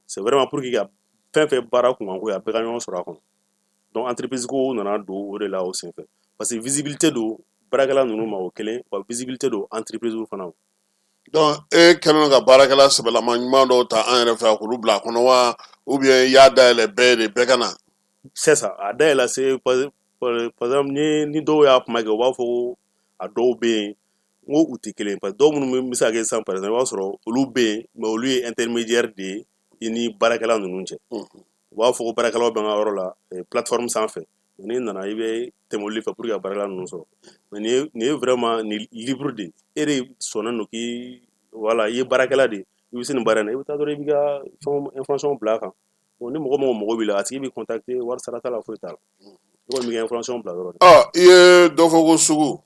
C'est vraiment pour qu'il y a fait baara kunkan ko ya bɛɛ ka ɲɔgɔn sɔrɔ a kɔnɔ donc entreprise ko nana don o de la o senfɛ parce que visibilité do baarakɛla ninnu ma o kelen wa visibilité do entreprise fana donc e kɛlen ka baarakɛla sɛbɛlama ɲuman dɔw ta an yɛrɛ fɛ k'olu bila a kɔnɔ wa ou bien i y'a dayɛlɛ bɛɛ de bɛɛ ka na c'est ça a dayɛlɛ se par exemple ni dɔw y'a kuma kɛ u b'a fɔ ko a dɔw bɛ yen n ko u tɛ kelen parce que dɔw minnu bɛ se ka kɛ sisan par exemple i b'a sɔrɔ olu bɛ yen mais olu ye intermédiaire de ye i ni baarakɛla ninnu cɛ u b'a fɔ ko baarakɛlaw bɛ n ka yɔrɔ la plateforme sanfɛ n'i nana i bɛ tɛmɛ olu fɛ pour que ka baarakɛla ninnu sɔrɔ mais nin ye vraiment nin libre de e de sɔnnen don k'i voilà i ye baarakɛla de ye i bɛ se nin baara in na i bɛ taa dɔrɔn i b'i ka information bila a kan ni mɔgɔ mɔgɔ b'i la a tigi b'i contacter wari sara t'a la foyi t'a la i kɔni b'i ka information bila dɔrɔn. I ye dɔ fɔ ko sugu.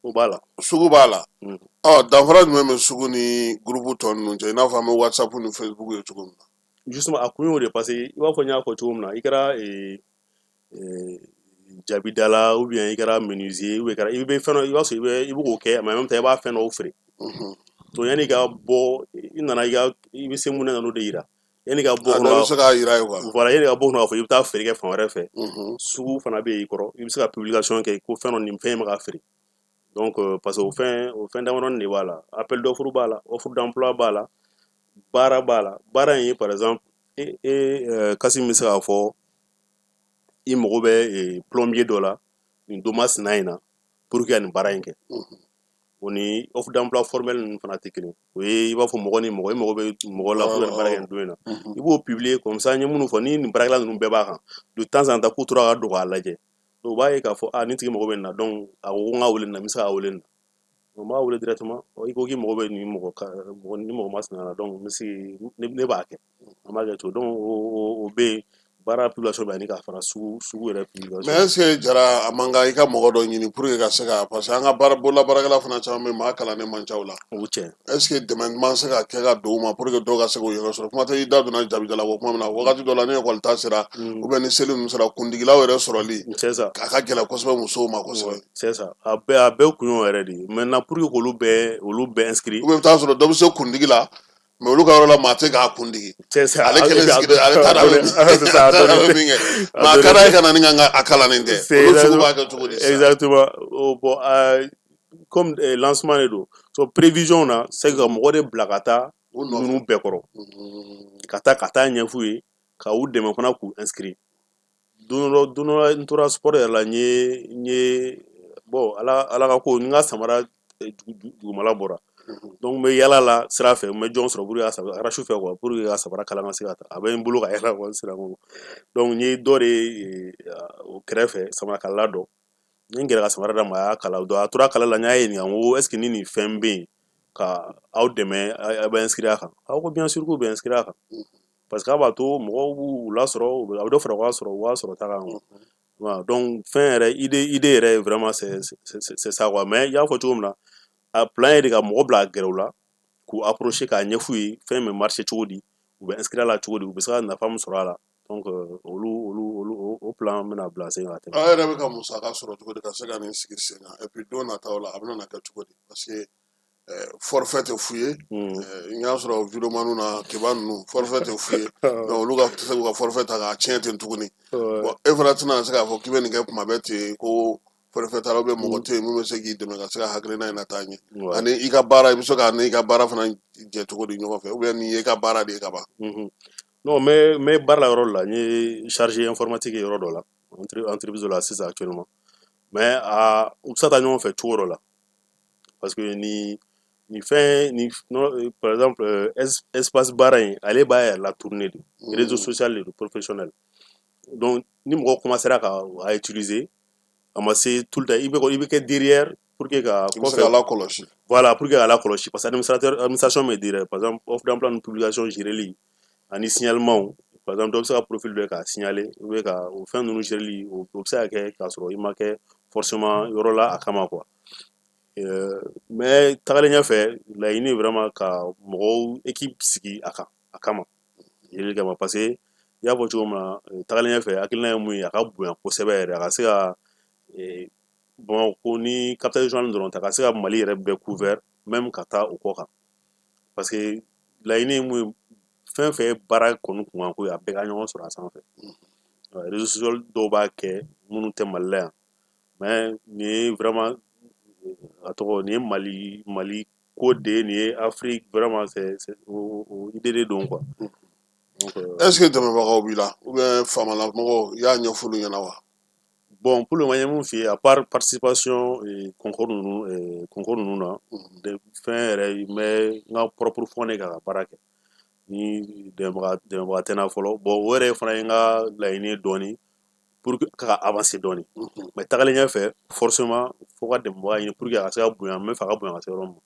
O b'a la. Sugu b'a la. Danfara jumɛn bɛ sugu ni groupe tɔ ninnu cɛ i n'a fɔ an bɛ WhatsApp ni Facebook ye cogo min na. Justement a kun y'o de parce que i b'a fɔ n y'a fɔ cogo min na i kɛra jabidala ou bien i kɛra menuisier ou bien i bɛ fɛn dɔ i b'a sɔrɔ i bɛ k'o kɛ mais en même temps i b'a fɛn dɔw feere. donc yanni ka bɔ i nana i bɛ se mun na n'o de yira yanni ka bɔ kɔnɔ. A bɛ se k'a yira ye quoi. voilà yanni ka bɔ kɔnɔ k'a fɔ i bɛ taa feere kɛ fan wɛrɛ fɛ. sugu fana bɛ yen i kɔrɔ i bɛ se ka publication kɛ ko fɛn dɔ nin fɛn in bɛ ka feere. donc parce que o fɛn damadɔni de b'a la appel d'offre b'a la offre d'emploi b'a la baara b'a la baara in ye par exemple kasi bɛ se k'a fɔ i mago bɛ plombier dɔ la nin don masina in na pour que ka nin baara in kɛ o ni offre d'emploi formel ninnu fana tɛ kelen o ye i b'a fɔ mɔgɔ ni mɔgɔ i mago bɛ mɔgɔ la pour que nin baara kɛ nin don in na i b'o publier comme ça n ye minnu fɔ ni nin baarakɛla ninnu bɛɛ b'a kan de temps en temps k'u tora ka don k'a lajɛ o b'a ye k'a fɔ nin tigi mago bɛ nin na donc a ko n ka wele nin na n bɛ se k'a wele nin na n b'a wele directement i ko k'i mago bɛ nin mɔgɔ masina la donc ne b'a kɛ an b'a kɛ to donc o bɛ yen baara publication bɛ ani ka fara sugu yɛrɛ publication. mais est ce que Jara a man kan i ka mɔgɔ dɔ ɲini pour que ka se ka parce que an ka bololabaarakɛla fana caman bɛ maa kalannen man ca o la. o cɛ. est ce que dɛmɛ ɲuman se ka kɛ ka don u ma pour que dɔw ka se k'o yɔrɔ sɔrɔ kuma tɛ i da donna jabidala ko kuma min na wagati dɔ la ni ekɔli ta sera ou bien ni seli ninnu sera kuntigilaw yɛrɛ sɔrɔli a ka gɛlɛn kosɛbɛ musow ma kosɛbɛ. c'est ça a bɛɛ kun y'o yɛrɛ de ye maintenant pour que k'olu bɛɛ inscrit. ou bien i bɛ taa sɔrɔ dɔ bɛ se kuntigi la mais olu ka yɔrɔ la maa tɛ k'a kuntigi. ale kelen sigilen ale t'a dɔn bɛ min kɛ mais a ka d'a ye ka na ni a kalannen tɛ olu sugu b'a kɛ cogo di. exactement bon comme lancement de don so prévision na c'est que ka mɔgɔ de bila ka taa ninnu bɛɛ kɔrɔ ka taa ɲɛf'u ye ka u dɛmɛ fana k'u inscrit don dɔ la n tora sport yɛrɛ la n ye bon ala ka ko n ka samara dugumala bɔra donc n bɛ yala la sira fɛ n bɛ jɔn sɔrɔ pour que ka arache fɛ quoi pour que ka samara kala ka se ka taa a bɛ n bolo ka yala quoi sira kɔnɔ donc n ye dɔ de ye o kɛrɛfɛ samara kalala dɔ n gɛrɛ ka samara d'a ma a y'a kala donc a tora kala la n y'a ɲininka n ko est ce que ni nin fɛn bɛ yen ka aw dɛmɛ a bɛ inscrit a kan a ko bien sûr k'u bɛ inscrit a kan parce que a b'a to mɔgɔw b'u lasɔrɔ a bɛ dɔ fara u ka sɔrɔ ta kan quoi donc fɛn yɛrɛ idée yɛrɛ vraiment c'est ça quoi mais i y'a fɔ cogo min na a plan ye de ka mɔgɔ bila gɛrɛw la k'u approcher k'a ɲɛf'u ye fɛn bɛ marcher cogo di u bɛ inscrit a la cogo di u bɛ se ka nafa min sɔrɔ a la donc olu o plan bɛna bila sen kan tɛmɛ. aw yɛrɛ bɛ ka musaka sɔrɔ cogo di ka se ka nin sigi sen kan et puis don nataw la a bɛna kɛ cogo di parce que forfait tɛ f'u ye n y'a sɔrɔ videoman na kiba ninnu forfait tɛ f'u ye donc olu ka tɛ se k'u ka forfait ta k'a tiɲɛ ten tuguni bon e fana tɛna se k'a fɔ k'i bɛ nin kɛ kuma bɛɛ ten ko forfait tala bɛ mɔgɔ tɛ yen min bɛ se k'i dɛmɛ ka se ka hakilina in lataa ɲɛ ani i ka baara i bɛ se ka ni i ka baara fana jɛ cogo di ɲɔgɔn fɛ ou bien nin ye i ka baara de ye ka ban. non mais n bɛ baara la yɔrɔ la n ye chargé informatique ye yɔrɔ dɔ la entreprise dɔ la sisan actuellement mais u bɛ se ka taa ɲɔgɔn fɛ cogo dɔ la parce que nin fɛn par exemple espace baara in ale b'a yɛrɛ la tourner de réseau social de professionnel donc ni mɔgɔ commencera ka a utiliser a ma se tout le temps i bɛ kɛ derrière pour que ka kɔfɛ voilà pour que ka lakɔlɔsi parce que administration bɛ derrière par exemple offre d'emploi ni publication géreli ani signalement par exemple dɔ bɛ se ka profil dɔ k'a signaler ou bien ka o fɛn ninnu géreli o bɛ se ka kɛ k'a sɔrɔ i ma kɛ forcément yɔrɔ la a kama quoi mais tagalen ɲɛfɛ laɲini vraiment ka mɔgɔw équipe sigi a kama yeli kama parce que i y'a fɔ cogo min na tagalen ɲɛfɛ hakilina ye mun ye a ka bonya kosɛbɛ yɛrɛ a ka se ka Bamakɔ ni capitale régionale dɔrɔn ta ka se ka Mali yɛrɛ bɛɛ couvert même ka taa o kɔ kan parce que laɲini ye mun ye fɛn fɛn ye baara kɔni kunkan ko ye a bɛɛ ka ɲɔgɔn sɔrɔ a sanfɛ réseaux sociaux dɔw b'a kɛ minnu tɛ Mali la yan mais nin ye vraiment a tɔgɔ nin ye Mali ko de ye nin ye Afrique vraiment c'est o idée de don quoi donc est ce que dɛmɛbagaw b'i la ou bien faamalamɔgɔw i y'a ɲɛfɔ olu ɲɛna wa bon pour le moment n ye mun f'i ye à part participation concours ninnu na fɛn yɛrɛ n bɛ n ka propre fond de kan ka baara kɛ ni dɛmɛbaga tɛ n na fɔlɔ bon o yɛrɛ fana ye n ka laɲini ye dɔɔni pour que ka avancer dɔɔni mais tagalen ɲɛfɛ forcément fo ka dɛmɛbaga ɲini pour que a ka se ka bonya n bɛ fɛ a ka bonya ka se yɔrɔ min ma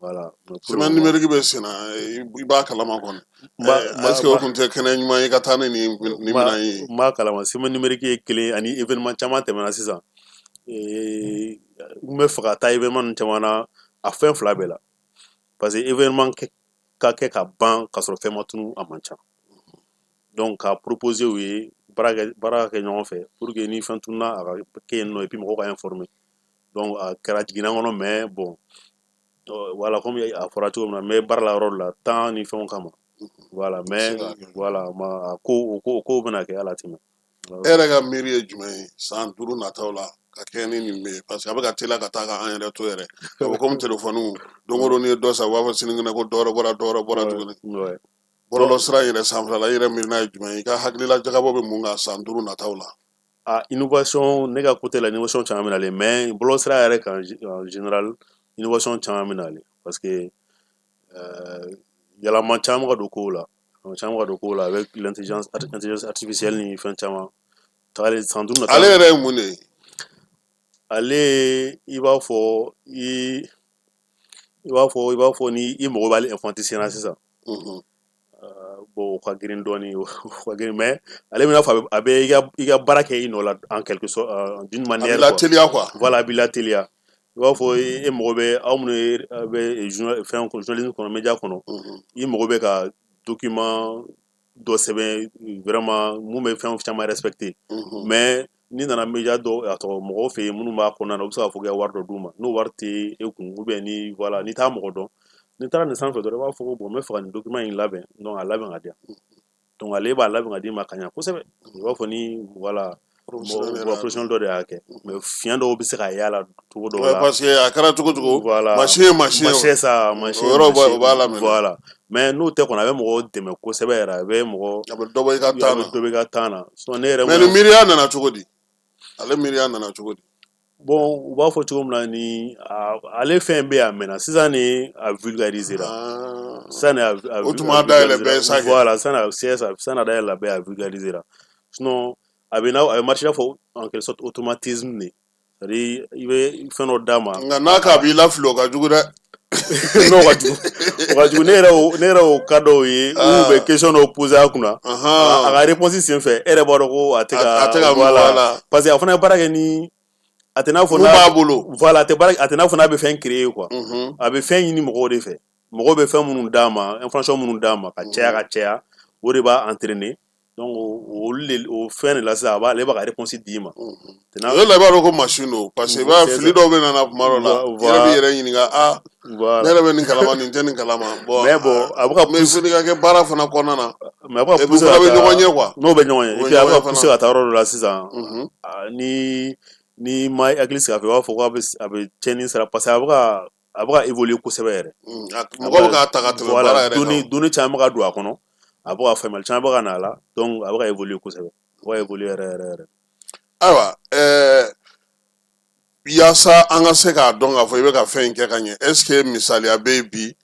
voilà semaine numérique bɛ sen na i b'a kalama kɔni est ce que o tun tɛ kɛnɛ ɲuman ye i ka taa ni nin minɛn ye n b'a kalama semaine numérique ye kelen ani événement caman tɛmɛna sisan n bɛ fɛ ka taa événement ninnu caman na a fɛn fila bɛɛ la parce que événement ka kɛ ka ban ka sɔrɔ fɛn ma tunu a man ca donc ka proposer u ye baara ka kɛ ɲɔgɔn fɛ pour que ni fɛn tununa a ka kɛ yen nɔ et puis mɔgɔw ka informer donc a kɛra jiginna kɔnɔ mais bon voilà comme a fɔra cogo min na n bɛ baara la yɔrɔ la temps ni fɛnw kama voilà mais voilà a ko bɛna kɛ ala tɛmɛ e yɛrɛ ka miiri ye jumɛn ye san 5 nataw la ka kɛ ni nin bɛ parce que a bɛ ka teliya ka taa ka an yɛrɛ to yɛrɛ a bɛ komi telefɔniw don o don n'i ye dɔ san u b'a fɔ sinikɛnɛ ko dɔ wɛrɛ bɔra tuguni bɔlɔlɔ sira in yɛrɛ sanfɛla i yɛrɛ miirina ye jumɛn ye i ka hakilila jagabɔ bɛ mun kan san 5 nataw la innovation ne ka côté la innovation caman bɛ nalen mais bɔlɔlɔ sira yɛrɛ kan en général innovation caman bɛ nalen parce que yɛlɛma caman ka don kow la avec l'intelligence artificielle ni fɛn caman tagalen san 5 nataw ale yɛrɛ ye mun de ye ale i b'a fɔ ni i mago b'ale informaticien na sisan bon o ka girin dɔɔni mais ale bɛna fɔ a bɛ i ka baara kɛ i nɔ la en quelque sorte d'une manière a bɛ lateliya quoi voilà a bɛ lateliya i b'a fɔ e mago bɛ aw minnu bɛ fɛn journalisme kɔnɔ média kɔnɔ i mago bɛ ka document dɔ sɛbɛn vraiment mun bɛ fɛn caman respecter mais n'i nana média dɔ a tɔgɔ mɔgɔw fɛ yen minnu b'a kɔnɔna na u bɛ se k'a fɔ k'i ka wari dɔ d'u ma n'o wari tɛ e kun ou bien ni voilà n'i t'a mɔgɔ dɔn n'i taara nin sanfɛ dɔrɔn i b'a fɔ ko bon n bɛ fɛ ka nin document in labɛn donc a labɛn ka di yan donc ale b'a labɛn ka d'i ma ka ɲɛ kosɛbɛ i b'a fɔ ni voilà professionnel dɔ de y'a kɛ mais fiɲɛ dɔw bɛ se ka y'a la cogo dɔw la parce que a kɛra cogo cogo voilà mansin ye mansin mansin sa mansin o yɔrɔ o b'a laminɛ voilà mais n'o tɛ kɔni a bɛ mɔgɔw dɛmɛ kosɛbɛ yɛrɛ a bɛ dɔ bɔ i ka temps na dɔ bɛ i ka temps na sinon ne yɛrɛ mais ni miiriya nana cogo di ale miiriya nana cogo di bon u b'a fɔ cogo min na ni ale fɛn bɛ yan mɛnna sisan ni a vulgariser la sisan ni a o tuma dayɛlɛ bɛɛ ye sa kɛ voilà sisan a dayɛlɛ bɛɛ a vulgariser la sinon a bɛ marché i n'a fɔ en quelque sorte automatisme de c'est à dire i bɛ fɛn dɔ d'a ma nka n'a k'a b'i lafili o ka jugu dɛ n'o ka jugu ne yɛrɛ o ka dɔw ye u bɛ question dɔw poser a kunna a ka réponse senfɛ e yɛrɛ b'a dɔn ko a tɛ ka voilà parce que a fana ye baara kɛ ni a tɛ n'a fɔ n'a b'a bolo voilà a tɛ n'a fɔ n'a bɛ fɛn créer quoi a bɛ fɛn ɲini mɔgɔw de fɛ mɔgɔw bɛ fɛn minnu d'a ma information minnu d'a ma ka caya o de b'a entraîner donc o fɛn de la sisan ale b'a ka réponse d'i ma o de la i b'a dɔn ko machine don parce que i b'a fili dɔw bɛ nana kuma dɔ la i yɛrɛ b'i yɛrɛ ɲininka ne yɛrɛ bɛ nin kalama nin tɛ nin kalama mais bon a bɛ ka mais fo n'i ka kɛ baara fana kɔnɔna na mais a bɛ ka pousser ka taa bɛ ɲɔgɔn ɲɛ quoi n'o bɛ ɲɔgɔn ye et puis a bɛ ka pousser ka taa yɔrɔ dɔ la sisan ni ma hakili sigi a fɛ i b'a fɔ ko a bɛ tiɲɛni sira parce que a bɛ ka évoluer kosɛbɛ yɛrɛ mɔgɔw bɛ k'a ta ka tɛmɛ baara yɛrɛ kan donni caman bɛ ka don a kɔnɔ a bɛ ka faamuyali caman bɛ ka na a la donc a bɛ ka évoluer kosɛbɛ a bɛ ka évoluer yɛrɛ ayiwa yaasa an ka se k'a dɔn k'a fɔ i bɛ ka fɛn in kɛ ka ɲɛ est ce que misaliya bɛ yen bi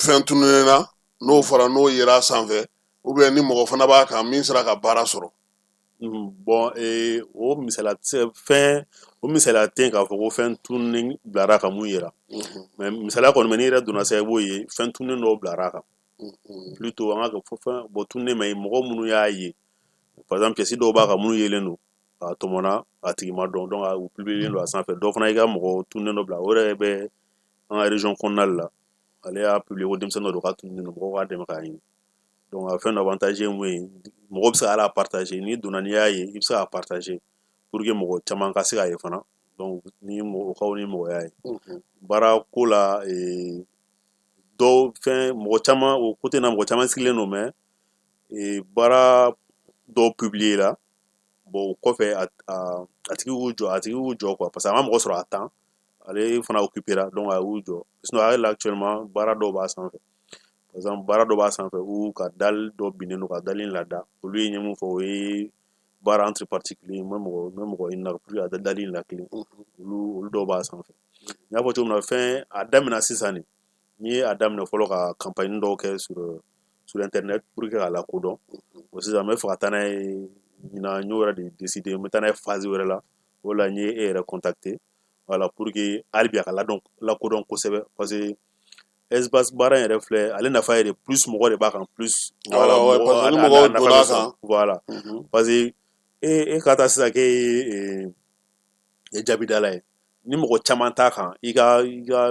fɛn tununnen na n'o fɔra n'o yera a sanfɛ ou bien ni mɔgɔ fana b'a kan min sera ka baara sɔrɔ bon o misaliya tɛ yen k'a fɔ ko fɛn tununnen bilara ka mun yira mais misaliya kɔni bɛ n'i yɛrɛ donna sisan i b'o ye fɛn tununnen dɔw bilara kan plutôt an ka kɛ fɛn bon tununnen ma ye mɔgɔ minnu y'a ye par exemple pièce dɔw b'a kan minnu yelen don a tɔmɔna a tigi ma dɔn donc u publier don a sanfɛ dɔ fana y'i ka mɔgɔ tununnen dɔ bila o yɛrɛ bɛ an ka région kɔnɔna la ale y'a publier ko denmisɛnnin dɔ don k'a tununnen don mɔgɔw k'a dɛmɛ k'a ɲini donc a fɛn avantage ye mun ye mɔgɔ bɛ se ka partager n'i donna n'i y'a ye i bɛ se k'a partager pour que mɔgɔ caman ka se k'a ye fana donc ni mɔgɔw ni mɔgɔya ye baara ko la dɔw fɛn mɔgɔ caman o côté na mɔgɔ caman sigilen don mais baara dɔw publier la bon o kɔfɛ a tigi y'u jɔ quoi parce que a ma mɔgɔ sɔrɔ a temps ale fana occupera donc a y'u jɔ sinon a yɛrɛ actuellement baara dɔw b'a sanfɛ par exemple baara dɔ b'a sanfɛ u ka dali dɔ binnen don ka dali lada olu ye ɲɛ mun fɔ o ye baara entre particulier n bɛ mɔgɔ ɲini na pour que a dali lakile olu dɔw b'a sanfɛ n y'a fɔ cogo min na fɛn a daminɛ sisan nin n ye a daminɛ fɔlɔ ka campagne dɔw kɛ sur internet pour que k'a lakodɔn o sisan n bɛ fɛ ka taa n'a ye ɲinan n y'o yɛrɛ de décider n bɛ taa n'a ye phase wɛrɛ la o la n ye e yɛrɛ contacter voilà pour que hali bi a ka lakodɔn kosɛbɛ parce que espace baara in yɛrɛ filɛ ale nafa yɛrɛ plus mɔgɔ de b'a kan plus voilà mɔgɔw donn'a kan voilà parce que e ka taa sisan k'e ye jaabidala ye ni mɔgɔ caman t'a kan i ka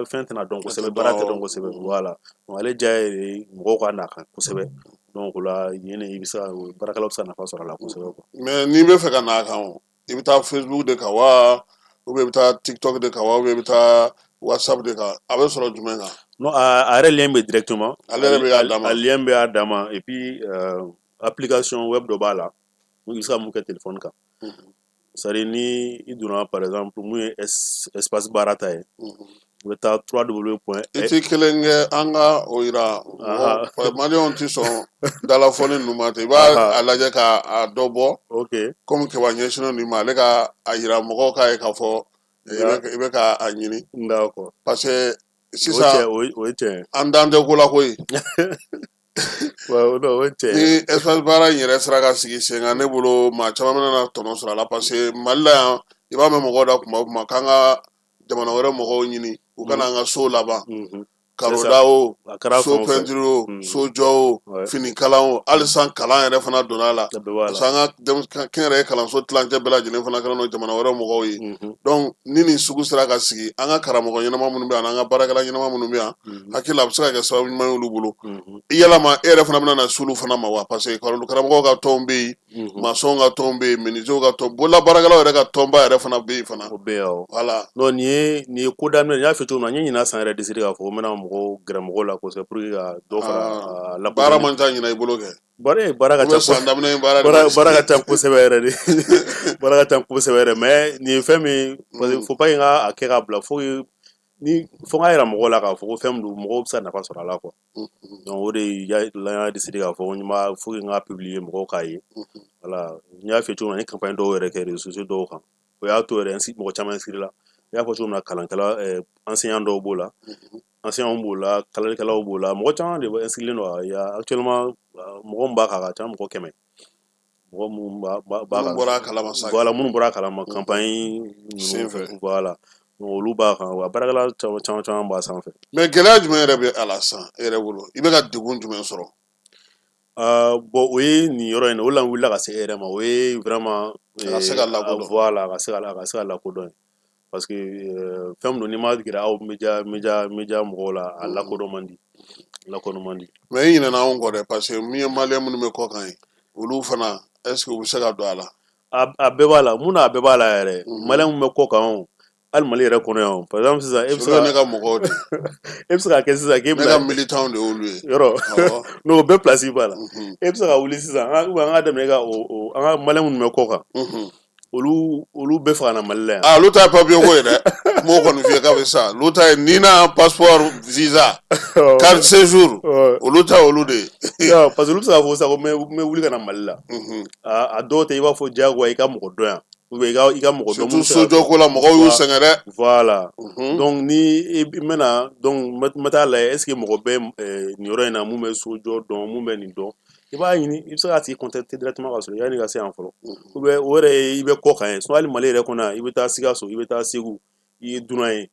fɛn tɛna dɔn kosɛbɛ baara tɛ dɔn kosɛbɛ voilà donc ale diya ye mɔgɔw ka n'a kan kosɛbɛ donc o la yen i bɛ se ka baarakɛlaw bɛ se ka nafa sɔrɔ a la kosɛbɛ quoi mais n'i bɛ fɛ ka n'a kan i bɛ taa Facebook de kan wa ou bien i bɛ taa TikTok de kan wa ou bien i bɛ taa WhatsApp de kan a bɛ sɔrɔ jumɛn kan non a yɛrɛ lien bɛ directement ale yɛrɛ bɛ y'a dama a lien bɛ y'a dama et puis application web dɔ b'a la i bɛ se ka mun kɛ téléphone kan c'est à dire ni i donna par exemple mun ye espace baara ta ye u bɛ taa www. I tɛ kelen kɛ an ka o yira maliyɛnw tɛ sɔn dalafɔli ninnu ma ten i b'a lajɛ k'a dɔ bɔ komi kɛba ɲɛsinnen nin ma ale ka a yira mɔgɔw k'a ye k'a fɔ i bɛ k'a ɲini parce que sisan o ye tiɲɛ an dan tɛ ko la koyi ni espace baara in yɛrɛ sera ka sigi sen kan ne bolo maa caman bɛna tɔnɔ sɔrɔ a la parce que mali la yan i b'a mɛn mɔgɔw da kuma o kuma k'an ka jamana wɛrɛ mɔgɔw ɲini u kana an ka so laban karoda o so pɛntiri o so jɔ o finikalan o halisa kalan yɛrɛ fana donna la parce que an ka kɛnyɛrɛye kalanso tilancɛ bɛɛ lajɛlen fana kɛra jamana wɛrɛ mɔgɔw ye donc ni nin sugu sera ka sigi an ka karamɔgɔ ɲɛnama minnu bɛ yan an ka baarakɛla ɲɛnama minnu bɛ yan hakili a bɛ se ka kɛ sababu ɲuman ye olu bolo i yalama e yɛrɛ fana bɛna na s'olu fana ma wa parce que karamɔgɔw ka tɔnw bɛ yen masɔnw ka tɔnw bɛ yen menuisiers ka tɔn bololabaarakɛlaw yɛrɛ ka tɔnba yɛrɛ fana bɛ yen fana o bɛ yan voilà non nin ye ko daminɛ n y'a fɔ cogo min na n ye ɲinan san yɛrɛ décidé k'a fɔ n bɛna mɔgɔw gɛrɛ mɔgɔw la kosɛbɛ pour que ka dɔ fara la baara man ca ɲina i bolo kɛ baara ka ca san daminɛ baara ka ca kosɛbɛ yɛrɛ de baara ka ca kosɛbɛ yɛrɛ mais nin ye fɛn min parce que faut pas que n ka kɛ ka bila fo n ka yira mɔgɔw la k'a fɔ ko fɛn min don mɔgɔw bɛ se ka nafa sɔrɔ a la quoi donc o de la n y'a décidé k'a fɔ faut que n ka publier mɔgɔw k'a ye voilà n y'a fɔ cogo min na n ye campagne dɔw yɛrɛ kɛ réseaux sociaux dɔw kan o y'a to yɛrɛ mɔgɔ caman inscrire la n y'a fɔ cogo min na kalankɛla enseignant dɔw b'o la enseignants b'o la kalalikɛlaw b'o la mɔgɔ caman de bɛ inscrire don il y a actuellement mɔgɔ min b'a kan a ka ca mɔgɔ 100 mɔgɔ minnu b'a kan voilà minnu bɔra a kalama campagne ninnu voilà olu b'a kan wa baarakɛla caman b'a sanfɛ mais gɛlɛya jumɛn yɛrɛ bɛ a la sisan e yɛrɛ bolo i bɛ ka degun jumɛn sɔrɔ bon o ye nin yɔrɔ in o la n wulila ka se e yɛrɛ ma o ye vraiment ka se ka lakodɔn voilà ka se ka lakodɔn parce que fɛn min don n'i ma gɛrɛ aw média mɔgɔw la a lakodɔn man di mais i ɲinɛna anw kɔ dɛ parce que min ye maliyɛn minnu bɛ kɔ kan ye olu fana est ce que u bɛ se ka don a la a bɛɛ b'a la mun na a bɛɛ b'a la yɛrɛ maliyɛn min bɛ kɔ kan hali mali yɛrɛ kɔnɔ yan par exemple sisan e bɛ se ka ne ka mɔgɔw de e bɛ se ka kɛ sisan k'e bɛna ne ka militants de y'olu ye yɔrɔ n'o bɛɛ place b'a la e bɛ se ka wuli sisan an ka daminɛ ka an ka maliyɛn minnu bɛ kɔ kan olu bɛɛ faga na mali la yan olu ta ye papier ko ye dɛ m'o kɔni f'i ye k'a bɛ sa olu ta ye ni na passeport visa carte séjour olu ta olu de ye parce que olu bɛ se k'a fɔ sisan ko n bɛ wuli ka na mali la a dɔw tɛ i b'a fɔ diyagoya i ka mɔgɔ dɔn yan i ka mɔgɔ dɔn surtout sojɔko la mɔgɔw y'u sɛgɛn dɛ voilà donc ni i mɛna donc n bɛ taa lajɛ est ce que mɔgɔ bɛ nin yɔrɔ in na mun bɛ sojɔ dɔn mun bɛ nin dɔn i b'a ɲini i bɛ se k'a tigi contacter directement ka sɔrɔ yanni ka se yan fɔlɔ ou bien o yɛrɛ ye i bɛ kɔ kan ye sinon hali mali yɛrɛ kɔnɔ yan i bɛ taa sikaso i bɛ taa segu i ye dunan ye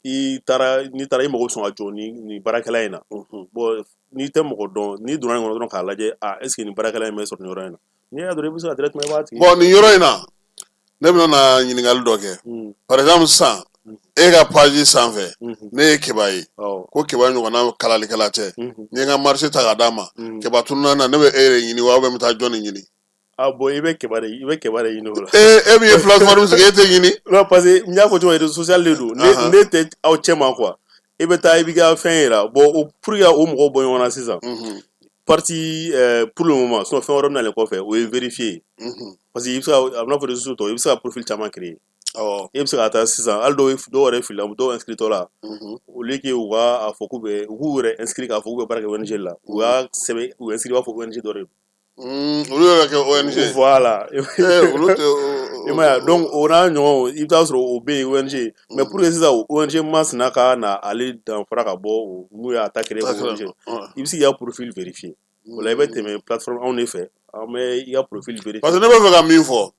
n'i taara i mago bɛ sɔn ka jɔ nin baarakɛla in na bon n'i tɛ mɔgɔ dɔn n'i donna nin kɔnɔ dɔrɔn k'a lajɛ est ce que nin baarakɛla in bɛ sɔrɔ nin yɔrɔ in na n'i y'a dɔrɔn i bɛ se ka directement i b'a tigi bon nin yɔrɔ in na ne bɛna ɲininkali dɔ kɛ par exemple sisan e ka page sanfɛ ne ye keba ye ko keba ɲɔgɔnna kalalikɛla tɛ ni n ka marché ta ka d'a ma keba tununa na ne bɛ e de ɲini wa ou bien n bɛ taa jɔn de ɲini bon i bɛ keba de ɲini o la e min ye plateforme sigi e tɛ ɲini non parce que n y'a fɔ cogo min réseau social de don ne tɛ aw cɛ ma quoi i bɛ taa i b'i ka fɛn yira bon pour que o mɔgɔw bɔ ɲɔgɔn na sisan parti pour le moment sinon fɛn wɛrɛ bɛnalen kɔfɛ o ye vérifier parce que i bɛ se ka a bɛ n'a fɔ réseaux tɔ i bɛ se ka profil caman créer i bɛ se ka taa sisan hali dɔw yɛrɛ filila dɔw inscrit tɔ la au lieu que u ka a fɔ k'u yɛrɛ inscrit k'a fɔ k'u bɛ baara kɛ ONG la u y'a sɛbɛn u inscrit b'a fɔ ONG dɔ de don olu yɛrɛ kɛ ONG voilà olu tɛ i m'a ye donc o n'a ɲɔgɔnw i bɛ taa sɔrɔ o bɛ yen ONG mais pour que sisan ONG masina ka na ale danfara ka bɔ mun y'a ta créer ko ONG i bɛ se k'i ka profil vérifier o la i bɛ tɛmɛ plateforme anw de fɛ an bɛ i ka profil vérifier parce que ne bɛ fɛ ka min fɔ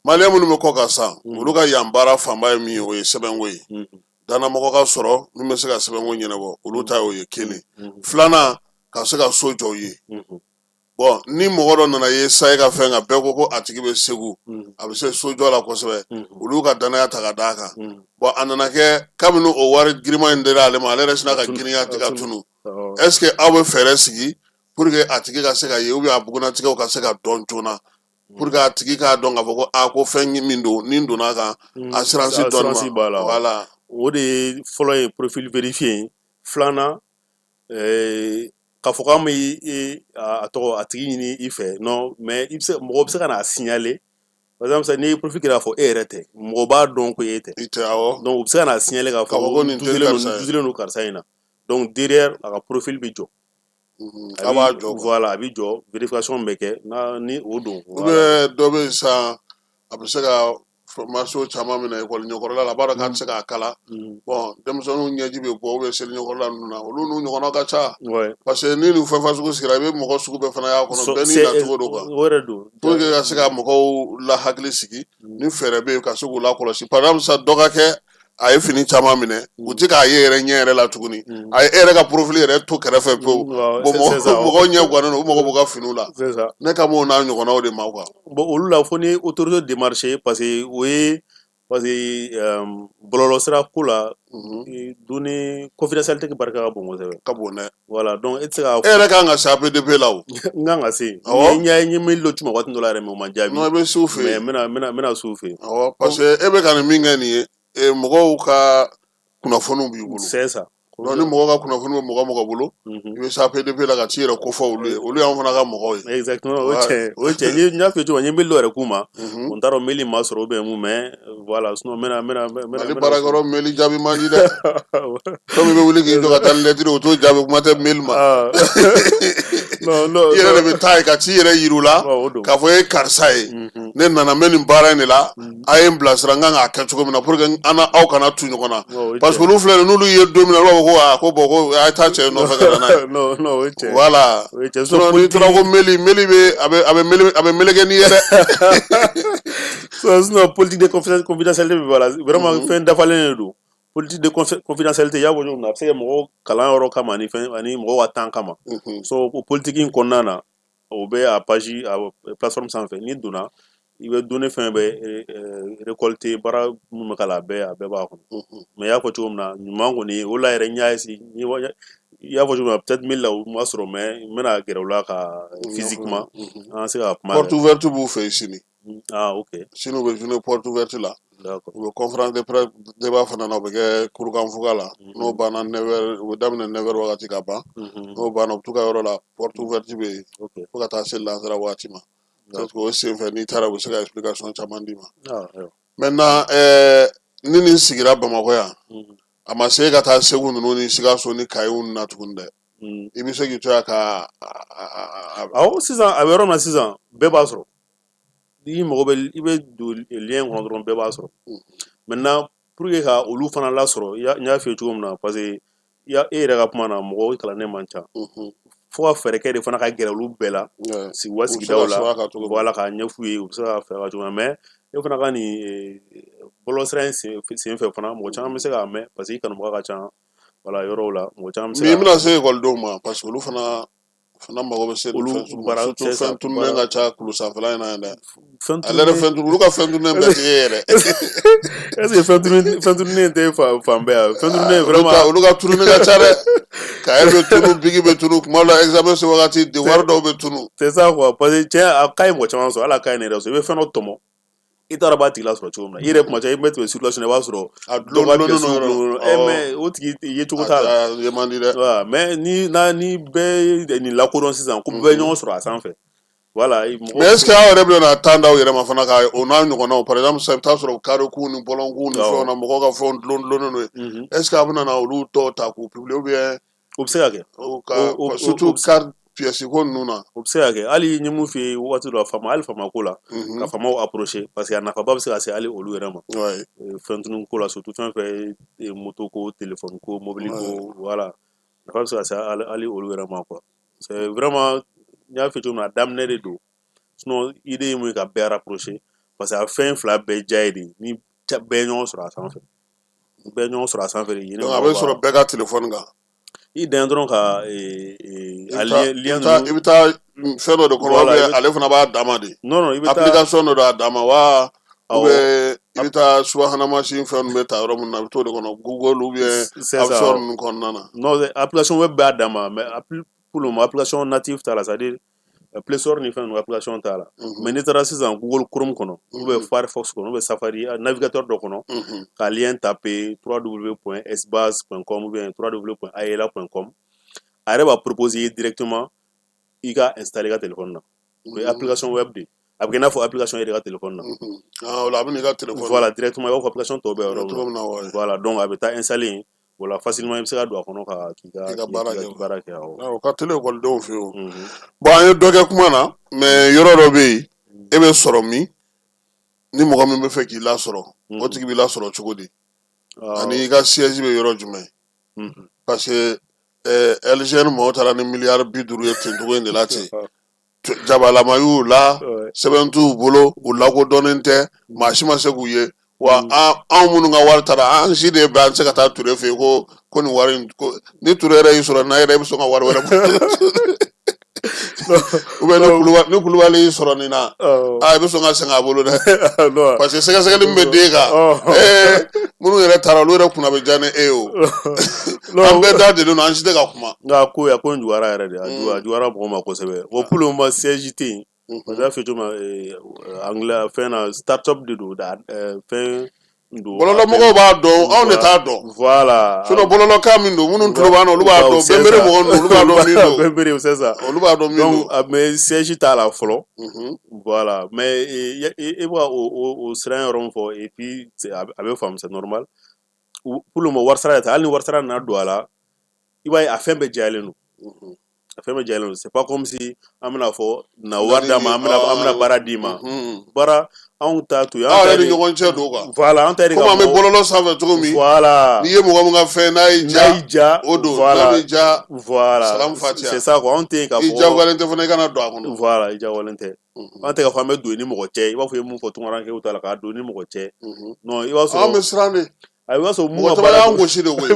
maliyɛn minnu bɛ kɔ kan sisan olu ka yan baara fanba ye min ye o ye sɛbɛnko ye dannamɔgɔ ka sɔrɔ min bɛ se ka sɛbɛnko ɲɛnabɔ olu ta y'o ye kelen filanan ka se ka so jɔ u ye bon ni mɔgɔ dɔ nana ye sa e ka fɛn kan bɛɛ ko ko a tigi bɛ segu a bɛ se so jɔ la kosɛbɛ olu ka dannaya ta ka d'a kan bon a nana kɛ kabini o wari giriman in dira ale ma ale yɛrɛ sinna ka girinya tigɛ ka tunu est ce que aw bɛ fɛɛrɛ sigi pour que a tigi ka se ka ye ou bien a bugunnatigɛw ka se ka dɔn joona pour que a tigi k'a dɔn k'a fɔ ko a ko fɛn min don ni n donna kan assurance dɔnni ma voilà o de ye fɔlɔ ye profil vérifié filanan k'a fɔ k'an bɛ a tɔgɔ a tigi ɲini i fɛ non mais mɔgɔ bɛ se ka n'a signaler par exemple n'i ye profil kɛ k'a fɔ e yɛrɛ tɛ mɔgɔ b'a dɔn ko e tɛ donc u bɛ se ka n'a signaler k'a fɔ ko dusulen don karisa in na donc derrière a ka profil bɛ jɔ a b'a jɔ voilà a bɛ jɔ vérification bɛ kɛ ni o don ou bien dɔ bɛ yen sisan a bɛ se ka formation caman minɛ ekɔli ɲɛkɔrɔla la a b'a dɔn k'a tɛ se k'a kala bon denmisɛnninw ɲɛji bɛ bɔ ou bien seli ɲɛkɔrɔla ninnu na olu n'u ɲɔgɔnnaw ka ca parce que ni nin fɛn fasugu sigira i bɛ mɔgɔ sugu bɛɛ fana y'a kɔnɔ bɛɛ n'i nacogo don quoi o yɛrɛ don pour que ka se ka mɔgɔw lahakili sigi ni fɛɛrɛ bɛ yen ka se k'u lakɔlɔsi par exemple sisan dɔ ka kɛ a ye fini caman minɛ u tɛ k'a ye yɛrɛ ɲɛ yɛrɛ la tuguni a ye e yɛrɛ ka profil yɛrɛ to kɛrɛfɛ pewu mɔgɔw ɲɛ gannen don u mago b'u ka finiw la ne ka m'o n'a ɲɔgɔnnaw de ma quoi bon olu la fo ni autorité démarché parce que o ye parce que bɔlɔlɔsira ko la données confidentialité barika ka bon kosɛbɛ ka bon dɛ voilà donc e tɛ se ka e yɛrɛ kan ka se APDP la o n kan ka se n ye mail dɔ ci ma waati dɔ la yɛrɛ mais o ma jaabi non i bɛ se u fɛ yen mais n bɛna se u fɛ yen awɔ parce que e bɛ ka nin min kɛ nin ye mɔgɔw ka kunnafoniw b'i bolo c'est ça donc ni mɔgɔw ka kunnafoni bɛ mɔgɔ bolo i bɛ se APDP la ka t'i yɛrɛ kofɔ olu ye olu y'anw fana ka mɔgɔw ye exactement o ye tiɲɛ n y'a f'i ye cogo min n ye mail dɔ yɛrɛ k'u ma n t'a dɔn mail ma sɔrɔ ou bien mun mais voilà sinon n bɛna Mali baarakɛyɔrɔ mail jaabi man di dɛ comme i bɛ wuli k'i jɔ ka taa lettre o t'o jaabi kuma tɛ mail ma i yɛrɛ de bɛ taa ye ka t'i yɛrɛ yir'u la k'a fɔ e ye karisa ye ne nana n bɛ nin baara in de la a ye n bilasira n kan k'a kɛ cogo min na pour que aw kana tu ɲɔgɔn na parce que olu filɛ nin n'olu ye don min na olu b'a fɔ ko bon ko a ye taa cɛ nɔfɛ ka na n'a ye non o ye tiɲɛ voilà sinon n'i tora ko mail bɛ a bɛ meleke n'i ye dɛ sinon politique de confidentialité bɛ voilà vraiment fɛn dafalen de don politique de confidentialité y'a fɔ cogo min na a bɛ se ka mɔgɔw kalan yɔrɔ kama ani mɔgɔw ka temps kama so o politique in kɔnɔna na o bɛ a page a plateforme sanfɛ n'i donna i bɛ données fɛn bɛ récolter baara minnu bɛ k'a la a bɛɛ b'a kɔnɔ mais y'a fɔ cogo min na ɲuman kɔni o la yɛrɛ n y'a essayer i y'a fɔ cogo min na peut-être mail la o ma sɔrɔ mais n bɛna gɛrɛ o la ka physiquement an ka se ka kuma porte ouverte b'u fɛ yen sini ok sini u bɛ journée porte ouverte la d'accord u bɛ conférence de presse débat fana na o bɛ kɛ kurukanfuga la n'o banna 9h u bɛ daminɛ 9h wagati ka ban n'o banna u bɛ t'u ka yɔrɔ la porte ouverte bɛ yen fo ka taa se lansara waati ma peut-être que o senfɛ n'i taara u bɛ se ka explication caman d'i ma maintenant ni nin sigira Bamakɔ yan a ma se ka taa Segu ninnu ni Sikaso ni Kayo ninnu na tuguni dɛ i bɛ se k'i to yan ka awɔ sisan a bɛ yɔrɔ min na sisan bɛɛ b'a sɔrɔ i mago bɛ i bɛ don lien kɔnɔ dɔrɔn bɛɛ b'a sɔrɔ maintenant pour que ka olu fana lasɔrɔ n y'a f'i ye cogo min na parce que e yɛrɛ ka kuma na mɔgɔw kalannen man ca fo ka fɛɛrɛ kɛ de fana ka gɛrɛ olu bɛɛ la sigi wa sigidaw la voilà k'a ɲɛf'u ye u bɛ se ka fɛɛrɛ cogo min na mais e fana ka nin bɔlɔlɔsira in sen fɛ fana mɔgɔ caman bɛ se k'a mɛn parce que i kanubaga ka ca voilà yɔrɔw la mɔgɔ caman bɛ se ka. mais i bɛna se ekɔlidenw ma parce que olu fana mago bɛ se olu surtout fɛn tununnen ka ca kulu sanfɛla in na yan dɛ ale yɛrɛ fɛn olu ka fɛn tununnen bɛɛ tɛ e yɛrɛ est-ce que fɛn tununnen tɛ fan bɛɛ yan fɛn tununnen vraiment olu ka tununi ka ca dɛ kaye bɛ tunu bigi bɛ tunu kuma dɔ la examen se wagati devoir dɔw bɛ tunu c'est ça quoi parce que tiɲɛ a ka ɲi mɔgɔ caman sɔrɔ hali a ka ɲi ne yɛrɛ sɔrɔ i bɛ fɛn dɔ tɔmɔ i taara b'a tigi lasɔrɔ cogo min na i yɛrɛ kuma caman i bɛ tɛmɛ circulation na i b'a sɔrɔ dɔ ka pièce gulon mais o tigi ye cogo t'a la mais ni bɛɛ ye nin lakodɔn sisan ko bɛɛ ɲɔgɔn sɔrɔ a sanfɛ voilà mais est ce que aw yɛrɛ bɛ na temps d'aw yɛrɛ ma fana ka o n'a ɲɔgɔnnaw par exemple sisan i bɛ taa sɔrɔ carreau ni bɔlɔnko ni fɛnw na mɔgɔw ka fɛnw dulonnen don yen est ce que a bɛna na olu tɔw ta k'u publier ou bien o bɛ se ka kɛ surtout carte pièce ko ninnu na o bɛ se ka kɛ hali n ye mun f'i ye waati dɔ hali faamako la ka faamaw approcher parce que a nafaba bɛ se ka se hali olu yɛrɛ ma fɛntunu ko la surtout fɛn fɛn ye moto ko téléphone ko mobile ko voilà nafa bɛ se ka se hali olu yɛrɛ ma quoi c'est vraiment n y'a f'i cogo min na a daminɛ de don sinon idée ye mun ye ka bɛɛ rapprocher parce que a fɛn fila bɛɛ diya ye de ni bɛɛ ɲɔgɔn sɔrɔ a sanfɛ bɛɛ ɲɔgɔn sɔrɔ a sanfɛ de donc a bɛ sɔrɔ bɛɛ ka téléphone kan i dan dɔrɔn ka lien i bɛ taa fɛn dɔ de kɔnɔ ale fana b'a dama de non i bɛ taa application dɔ d'a dama wa ou bien i bɛ taa subahana mansin fɛn ninnu bɛ ta yɔrɔ min na a bɛ t'o de kɔnɔ Google ou bien App Store ninnu kɔnɔna na non application web b'a dama mais pour le moment application native t'a la c'est à dire Play Store ni fɛn ninnu application t'a la mais n'i taara sisan Google Chrome kɔnɔ ou bien Firefox kɔnɔ ou bien Safari navigateur dɔ kɔnɔ ka lien taper www.sbase.com ou bien www.ayela.com a yɛrɛ b'a proposer directement i ka installer i ka téléphone na o ye application web de a bɛ kɛ i n'a fɔ application yɛrɛ ka téléphone na a bɛ n'i ka téléphone voilà directement i b'a fɔ application tɔw bɛ yɔrɔ min na voilà donc a bɛ taa installer yen voilà facilement i bɛ se ka don a kɔnɔ k'i ka baara kɛ o ka teli ekɔlidenw fɛ yen bon an ye dɔ kɛ kuma na mais yɔrɔ dɔ bɛ yen e bɛ sɔrɔ min ni mɔgɔ min bɛ fɛ k'i lasɔrɔ o tigi b'i lasɔrɔ cogo di ani i ka siège bɛ yɔrɔ jumɛn parce que LGN mɔgɔw taara ni miliyari 50 ye ten cogo in de la ten jabalama y'u la sɛbɛn t'u bolo u lakodɔnnen tɛ maa si ma se k'u ye wa anw minnu ka wari taara an si de bɛ an tɛ se ka taa Ture fɛ yen ko nin wari ni Ture yɛrɛ y'i sɔrɔ n'a yɛrɛ bɛ sɔn ka wari wɛrɛ bɔ ou bien ni Kulubali y'i sɔrɔ nin na i bɛ sɔn ka sɛgɛn a bolo dɛ parce que sɛgɛsɛgɛli min bɛ d'e kan minnu yɛrɛ taara olu yɛrɛ kunna bɛ diya ni e ye o an bɛɛ da de don an si tɛ ka kuma nka ko in juguyara yɛrɛ de a juguyara mɔgɔ ma kosɛbɛ bon pour le moment siège tɛ yen parce que a fɛ cogo min anglais fɛn na start-up de don fɛn bɔlɔlɔmɔgɔw b'a dɔn anw de t'a dɔn voilà sinon bɔlɔlɔkan min don minnu tulo b'an na olu b'a dɔn bɛnbɛrɛ mɔgɔ ninnu olu b'a dɔn min don bɛnbɛrɛ c'est ça olu b'a dɔn min don donc mais siège t'a la fɔlɔ voilà mais i bɛ ka o siran yɔrɔ min fɔ et puis a bɛ faamu c'est normal pour le moment warisara yɛrɛ tɛ hali ni warisara nana don a la i b'a ye a fɛn bɛɛ diyalen don a fɛn bɛɛ diyalen don c'est pas comme si an bɛna fɔ na wari d'a ma an bɛna baara d'i ma baara anw ta to yen aw yɛrɛ ni ɲɔgɔn cɛ don quoi voilà an ta yɛrɛ komi an bɛ bɔlɔlɔ sanfɛ cogo min voilà n'i ye mɔgɔ min ka fɛn n'a y'i ja o don n'a m'i ja salamu fatiha c'est ça quoi anw tɛ yen k'a fɔ i jagoyalen tɛ fana i kana don a kɔnɔ voilà i jagoyalen tɛ an tɛ k'a fɔ an bɛ don ni mɔgɔ cɛ i b'a fɔ i ye mun fɔ tunkarakɛw ta la k'a don ni mɔgɔ cɛ non i b'a sɔrɔ an bɛ siran de i b'a sɔrɔ mun mɔgɔ caman y'an gosi de koyi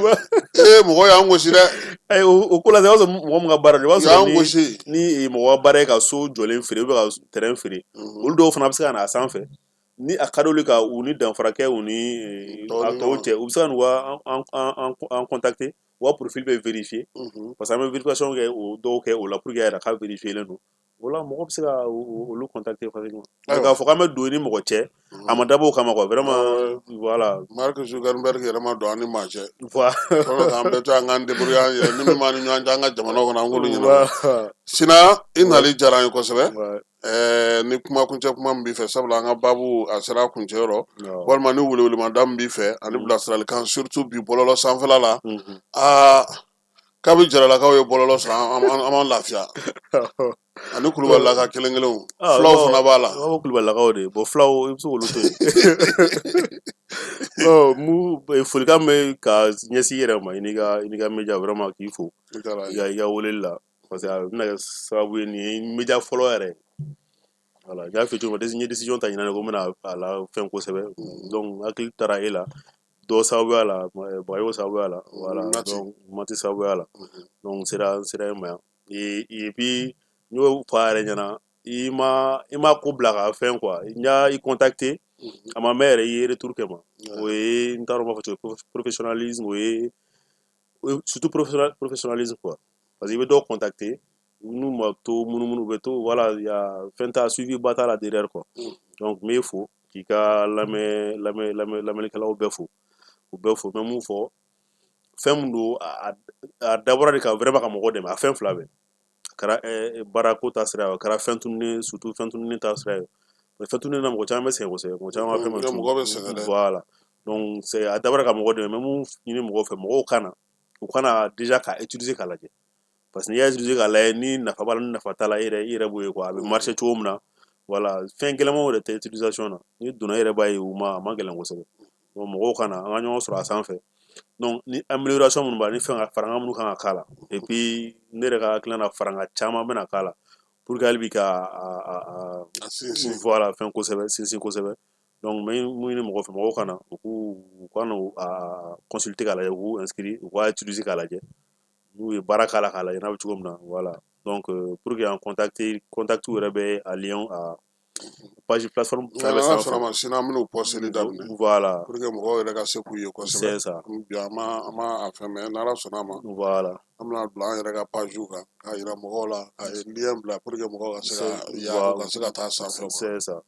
mɔgɔ y'an gosi dɛ o ko la sisan i b'a sɔrɔ mɔgɔ min ka baara de i b'a sɔrɔ ni mɔgɔ ka baara ye ka so jɔlen feere ou bien ka terrain feere olu dɔw fana bɛ se ka na a sanfɛ ni a ka d'olu ka u ni danfarakɛ u ni a tɔw cɛ u bɛ se ka n'u ka an contacter u ka profil bɛ vérifier parce que an bɛ vérification kɛ o dɔw kɛ o la pour que a yɛrɛ k'a vérifier len don o la mɔgɔ bɛ se ka olu contacter facilement mais k'a fɔ k'an bɛ don ni mɔgɔ cɛ a ma dabɔ o kama quoi vraiment voilà Mark Zuckerberg yɛrɛ ma don an ni maa cɛ k'an bɛɛ to an k'an débrouiller an yɛrɛ ni min b'an ni ɲɔgɔn cɛ an ka jamana kɔnɔ an k'olu ɲɛnabɔ Sina i nali diyara an ye kosɛbɛ ni kumakuncɛ kuma min b'i fɛ sabula an ka baabu a sera a kuncɛyɔrɔ walima ni welewelemada min b'i fɛ ani bilasiralikan surtout bi bɔlɔlɔ sanfɛla la k'a bɛ jaralakaw ye bɔlɔlɔ sɔrɔ an m'an lafiya ani Kulubalilaka kelen kelenw fulaw fana b'a la aw Kulubalilakaw de bon fulaw i bɛ se k'olu to yen folikan bɛ ka ɲɛsin i yɛrɛ ma i n'i ka média vraiment k'i fo i ka weleli la parce que a bɛna kɛ sababu ye nin ye média fɔlɔ yɛrɛ voilà n y'a f'i ye cogo min na n ye décision ta ɲinan de ko n bɛna a la fɛn kosɛbɛ donc hakili taara e la dɔ sababuya la Bagayogo sababuya la voilà donc Mati sababuya la donc n sera yen ma yan et puis n y'o fɔ a yɛrɛ ɲɛna i ma ko bila ka fɛn quoi n y'a contacter a ma mɛn yɛrɛ i ye retour kɛ ma o ye n t'a dɔn n b'a fɔ cogo professionnalisme o ye surtout professionnalisme quoi parce que i bɛ dɔw contacter n'u ma to munumunu u bɛ to voilà fɛn t'a suivi ba t'a la derrière quoi donc n b'e fo k'i ka lamɛnnikɛlaw bɛɛ fo u bɛɛ fo n bɛ mun fɔ fɛn min don a dabɔra de ka vraiment ka mɔgɔ dɛmɛ a fɛn fila bɛɛ a kɛra baarako ta sira ye a kɛra fɛn tununi surtout fɛn tununi ta sira ye fɛn tununi na mɔgɔ caman bɛ sɛgɛn kosɛbɛ mɔgɔ caman ka fɛn mɔgɔ bɛ sɛgɛn dɛ voilà donc c'est a dabɔra ka mɔgɔ dɛmɛ n bɛ mun ɲini mɔgɔw fɛ mɔgɔw kana u kana déjà ka utiliser k'a lajɛ parce que n'i y'a utiliser k'a lajɛ ni nafa b'a la ni nafa t'a la i yɛrɛ b'o ye quoi a bɛ marcher cogo min na voilà fɛn gɛlɛnmanw de tɛ utilisation na ni donna i yɛrɛ b'a ye a ma gɛlɛn kosɛbɛ donc mɔgɔw kana an ka ɲɔgɔn sɔrɔ a sanfɛ donc ni amélioration minnu b'a ni fɛn ka faranga minnu kan ka k'a la et puis ne yɛrɛ ka hakilina na faranga caman bɛna k'a la pour que hali bi ka voilà fɛn kosɛbɛ sinsin kosɛbɛ donc n bɛ mun ɲini mɔgɔw fɛ mɔgɔw kana u ka na consulter k'a lajɛ u k'u inscrire u k'a utiliser k'a lajɛ n'u ye baara k'a la k'a lajɛ n'a bɛ cogo min na voilà donc pour que an contact yɛrɛ bɛ a lien a page plateforme fɛn bɛ sanfɛ sinon an bɛn'o posteli daminɛ voilà pour que mɔgɔw yɛrɛ ka se k'u ye kosɛbɛ c'est ça bi an ma a fɛn mɛ n'Ala sɔnna a ma voilà an bɛna bila an yɛrɛ ka page kan k'a yira mɔgɔw la ka lien bila pour que mɔgɔw ka se ka ya u ka se ka taa sanfɛ c'est ça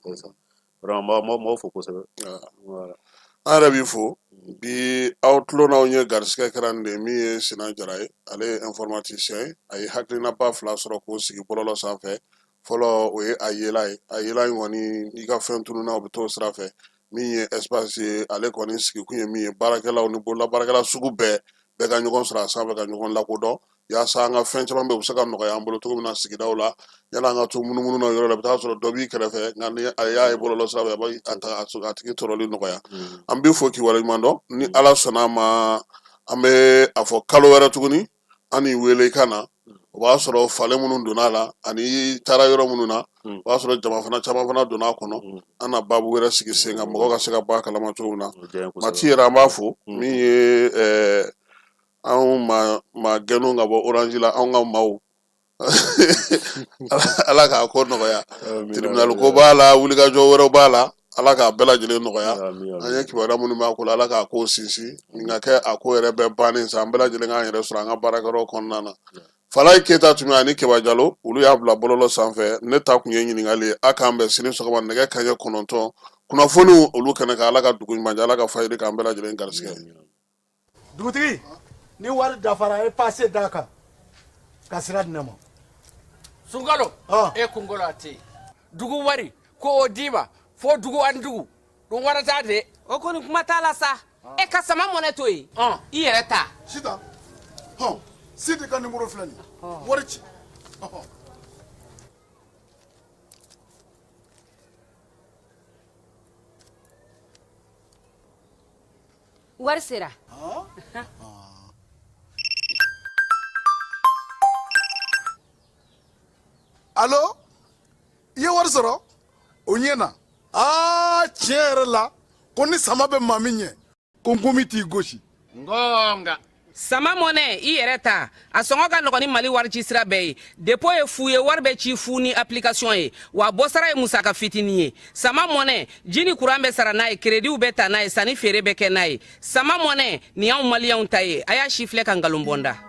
vraiment m'aw fo kosɛbɛ voilà an yɛrɛ b'i fo bi aw tulo n'aw ye garisigɛ kɛra nin de min ye Sinan Jara ye ale ye informaticien ye a ye hakilinaba fila sɔrɔ k'o sigi bɔlɔlɔ sanfɛ fɔlɔ o ye a yela ye a yela in kɔni i ka fɛn tununa o bɛ t'o sira fɛ min ye espace ye ale kɔni sigikun ye min ye baarakɛlaw ni bololabaarakɛla sugu bɛɛ ka ɲɔgɔn sɔrɔ a sanfɛ ka ɲɔgɔn lakodɔn yaasa an ka fɛn caman bɛ u bɛ se ka nɔgɔya an bolo cogo min na sigidaw la yala an ka to munumunu na yɔrɔ la i bɛ taa sɔrɔ dɔ b'i kɛrɛfɛ nka ni a y'a ye bɔlɔlɔ sira fɛ a tigi tɔɔrɔli nɔgɔya an b'i fo k'i waleɲuman dɔn ni Ala sɔnna a ma an bɛ a fɔ kalo wɛrɛ tuguni an n'i wele i ka na o b'a sɔrɔ falen minnu donna a la ani taara yɔrɔ minnu na o b'a sɔrɔ jama fana caman fana donna a kɔnɔ an na baabu wɛrɛ sigi sen kan mɔgɔ ka se ka bɔ a kalama cogo min na Mati yɛrɛ an b'a fo min ye anw ma gɛnnu ka bɔ Orange la anw ka maaw Ala k'a ko nɔgɔya tribunal ko b'a la wulikajɔ wɛrɛw b'a la Ala k'a bɛɛ lajɛlen nɔgɔya an ye kibaruya minnu b'a ko la Ala k'a ko sinsin nka kɛ a ko yɛrɛ bɛɛ bannen sa an bɛɛ lajɛlen k'an yɛrɛ sɔrɔ an ka baarakɛyɔrɔ kɔnɔna na Falaye Keyita tun ani Keba Jalo olu y'a bila bɔlɔlɔ sanfɛ ne ta kun ye ɲininkali ye a k'an bɛn sini sɔgɔma nɛgɛ kanɲɛ 9 kunnafoniw olu kɛnɛ kan Ala ka dugu ɲuman kɛ Ala ka fayiri k'an bɛɛ lajɛlen garisigɛ dugutigi ni wari dafara e passe d'a kan ka sira di ne ma Sunkalo e kunkolo a tɛ yen dugu wari ko o d'i ma fo dugu ani dugu dun wari t'a de o kɔni kuma t'a la sa e ka sama mɔnɛ to yen i yɛrɛ ta Sita Sidi ka numéro filɛ nin wari ci wari sera allo i ye wari sɔrɔ o ɲɛna tiɲɛ yɛrɛ la ko ni sama bɛ maa min ɲɛ ko n komi t'i gosi ngonga sama mɔnɛ i yɛrɛ ta a sɔngɔ ka nɔgɔn ni Mali wari ci sira bɛɛ ye dépôt ye fu ye wari bɛ ci fu ni application ye wa bɔsara ye musaka fitinin ye sama mɔnɛ ji ni courant bɛ sara n'a ye crédit bɛ ta n'a ye sanni feere bɛ kɛ n'a ye sama mɔnɛ nin y'anw maliyɛnw ta ye a y'a si filɛ ka nkalon bɔ n da